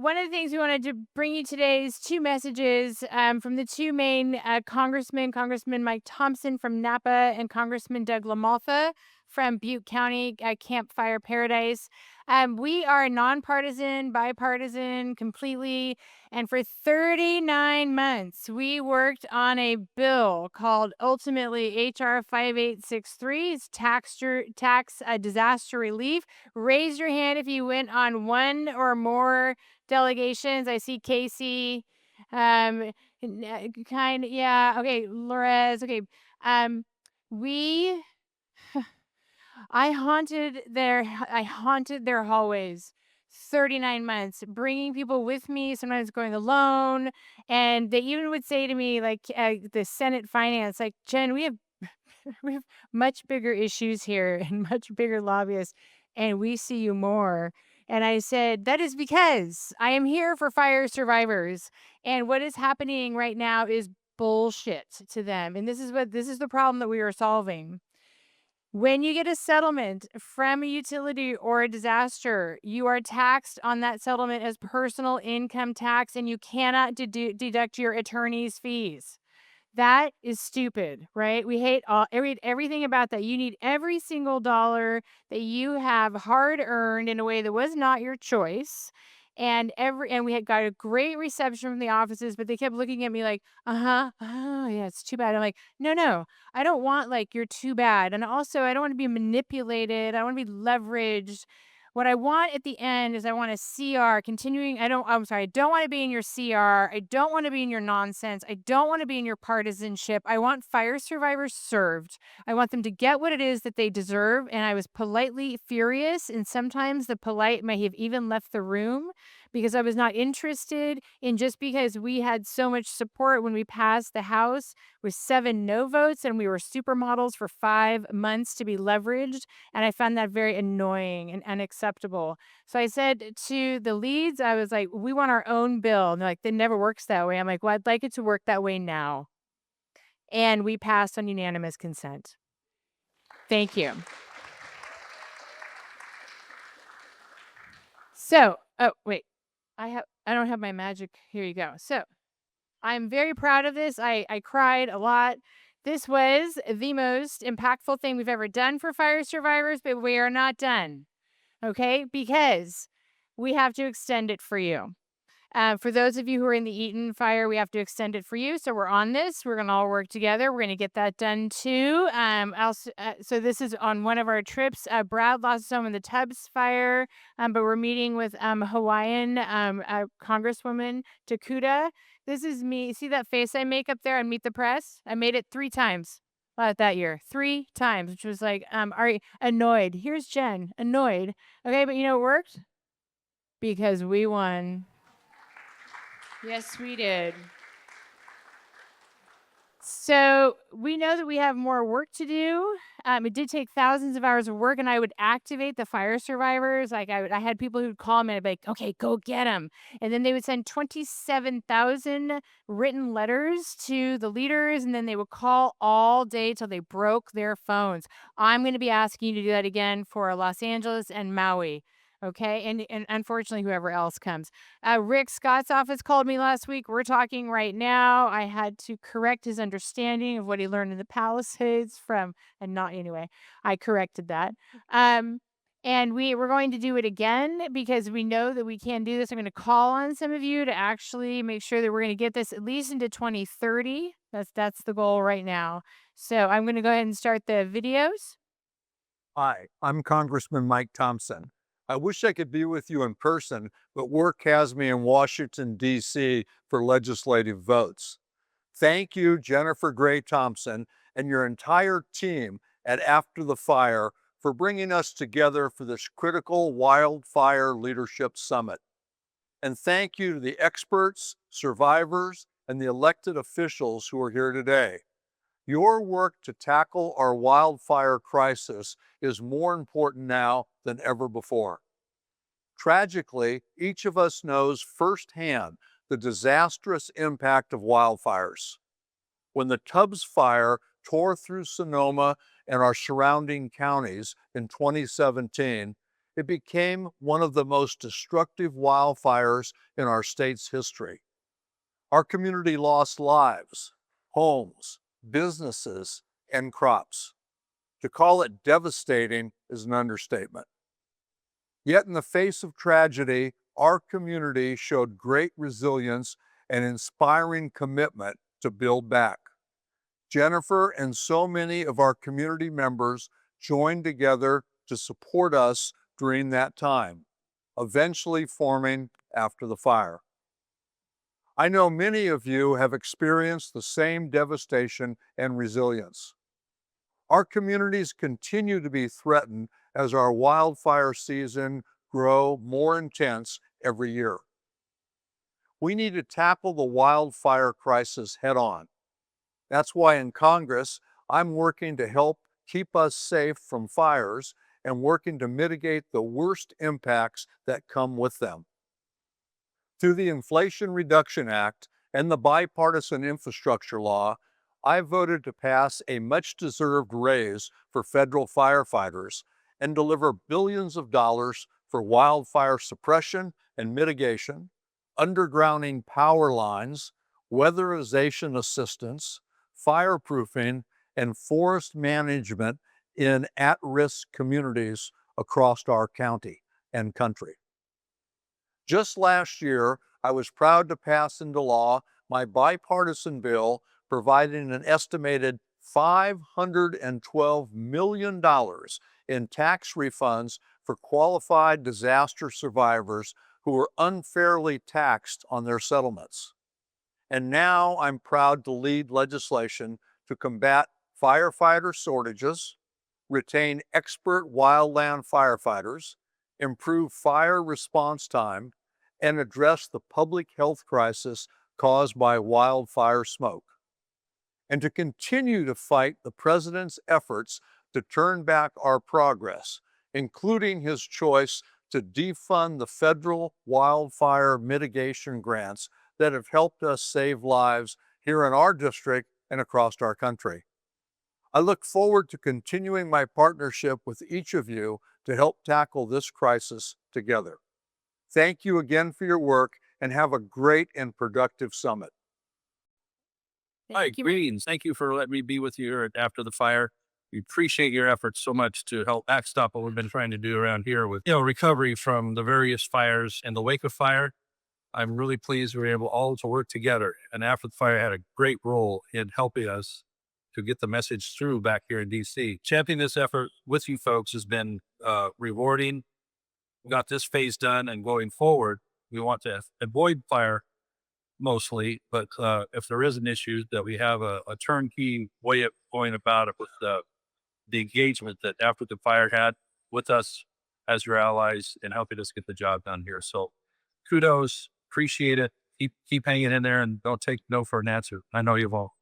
one of the things we wanted to bring you today is two messages from the two main Congressman Mike Thompson from Napa and Congressman Doug LaMalfa from Butte County, Campfire Paradise. We are nonpartisan, bipartisan, completely. And for 39 months, we worked on a bill called ultimately H.R. 5863. It's tax disaster relief. Raise your hand if you went on one or more delegations. I see Casey. Yeah, okay, Lorez. Okay. We I haunted their hallways 39 months, bringing people with me, sometimes going alone. And they even would say to me, like, the Senate Finance, like, Jen, we have we have much bigger issues here and much bigger lobbyists, and we see you more. And I said, that is because I am here for fire survivors. And what is happening right now is bullshit to them. And this is the problem that we are solving. When you get a settlement from a utility or a disaster, you are taxed on that settlement as personal income tax, and you cannot deduct your attorney's fees. That is stupid, right? We hate everything about that. You need every single dollar that you have hard earned in a way that was not your choice. And we had got a great reception from the offices, but they kept looking at me like, oh yeah, it's too bad. I'm like, no, I don't want like you're too bad. And also I don't want to be manipulated. I want to be leveraged. What I want at the end is I want a CR continuing. I don't want to be in your CR. I don't want to be in your nonsense. I don't want to be in your partisanship. I want fire survivors served. I want them to get what it is that they deserve. And I was politely furious. And sometimes the polite may have even left the room because I was not interested in, just because we had so much support when we passed the House with 7 no votes and we were supermodels for 5 months to be leveraged. And I found that very annoying and unacceptable. So I said to the leads, I was like, we want our own bill. And they're like, that never works that way. I'm like, well, I'd like it to work that way now. And we passed on unanimous consent. Thank you. So, oh, wait, I don't have my magic. Here you go. So I'm very proud of this. I cried a lot. This was the most impactful thing we've ever done for fire survivors, but we are not done. Okay? Because we have to extend it for you. For those of you who are in the Eaton fire, we have to extend it for you. So we're on this. We're going to all work together. We're going to get that done too. So this is on one of our trips. Brad lost his home in the Tubbs fire, but we're meeting with Hawaiian Congresswoman Takuda. This is me. See that face I make up there on Meet the Press? I made it 3 times that year. 3 times, which was like, annoyed. Here's Jen, annoyed. Okay, but you know, it worked because we won. Yes, we did. So we know that we have more work to do. It did take thousands of hours of work, and I would activate the fire survivors. Like I had people who'd call me and I'd be like, okay, go get them. And then they would send 27,000 written letters to the leaders, and then they would call all day till they broke their phones. I'm going to be asking you to do that again for Los Angeles and Maui. Okay. And unfortunately, whoever else comes. Rick Scott's office called me last week. We're talking right now. I had to correct his understanding of what he learned in the Palisades I corrected that. And we're going to do it again because we know that we can do this. I'm going to call on some of you to actually make sure that we're going to get this at least into 2030. That's the goal right now. So I'm going to go ahead and start the videos. Hi, I'm Congressman Mike Thompson. I wish I could be with you in person, but work has me in Washington, D.C. for legislative votes. Thank you, Jennifer Gray Thompson, and your entire team at After the Fire for bringing us together for this critical Wildfire Leadership Summit. And thank you to the experts, survivors, and the elected officials who are here today. Your work to tackle our wildfire crisis is more important now than ever before. Tragically, each of us knows firsthand the disastrous impact of wildfires. When the Tubbs fire tore through Sonoma and our surrounding counties in 2017, it became one of the most destructive wildfires in our state's history. Our community lost lives, homes, businesses, and crops. To call it devastating is an understatement. Yet in the face of tragedy, our community showed great resilience and inspiring commitment to build back. Jennifer and so many of our community members joined together to support us during that time, eventually forming after the fire. I know many of you have experienced the same devastation and resilience. Our communities continue to be threatened as our wildfire season grow more intense every year. We need to tackle the wildfire crisis head on. That's why in Congress, I'm working to help keep us safe from fires and working to mitigate the worst impacts that come with them. Through the Inflation Reduction Act and the bipartisan infrastructure law, I voted to pass a much-deserved raise for federal firefighters and deliver billions of dollars for wildfire suppression and mitigation, undergrounding power lines, weatherization assistance, fireproofing, and forest management in at-risk communities across our county and country. Just last year, I was proud to pass into law my bipartisan bill providing an estimated $512 million in tax refunds for qualified disaster survivors who were unfairly taxed on their settlements. And now I'm proud to lead legislation to combat firefighter shortages, retain expert wildland firefighters, improve fire response time, and address the public health crisis caused by wildfire smoke, and to continue to fight the president's efforts to turn back our progress, including his choice to defund the federal wildfire mitigation grants that have helped us save lives here in our district and across our country. I look forward to continuing my partnership with each of you to help tackle this crisis together. Thank you again for your work and have a great and productive summit. Hi, Thank you. greetings. Thank you for letting me be with you here after the fire. We appreciate your efforts so much to help backstop what we've been trying to do around here with, recovery from the various fires in the wake of fire. I'm really pleased we were able all to work together. And after the fire had a great role in helping us to get the message through back here in DC. Championing this effort with you folks has been rewarding. We got this phase done, and going forward, we want to avoid fire mostly, but if there is an issue, that we have a turnkey way of going about it with the engagement that after the fire had with us as your allies in helping us get the job done here. So kudos, appreciate it. Keep hanging in there and don't take no for an answer. I know you've all.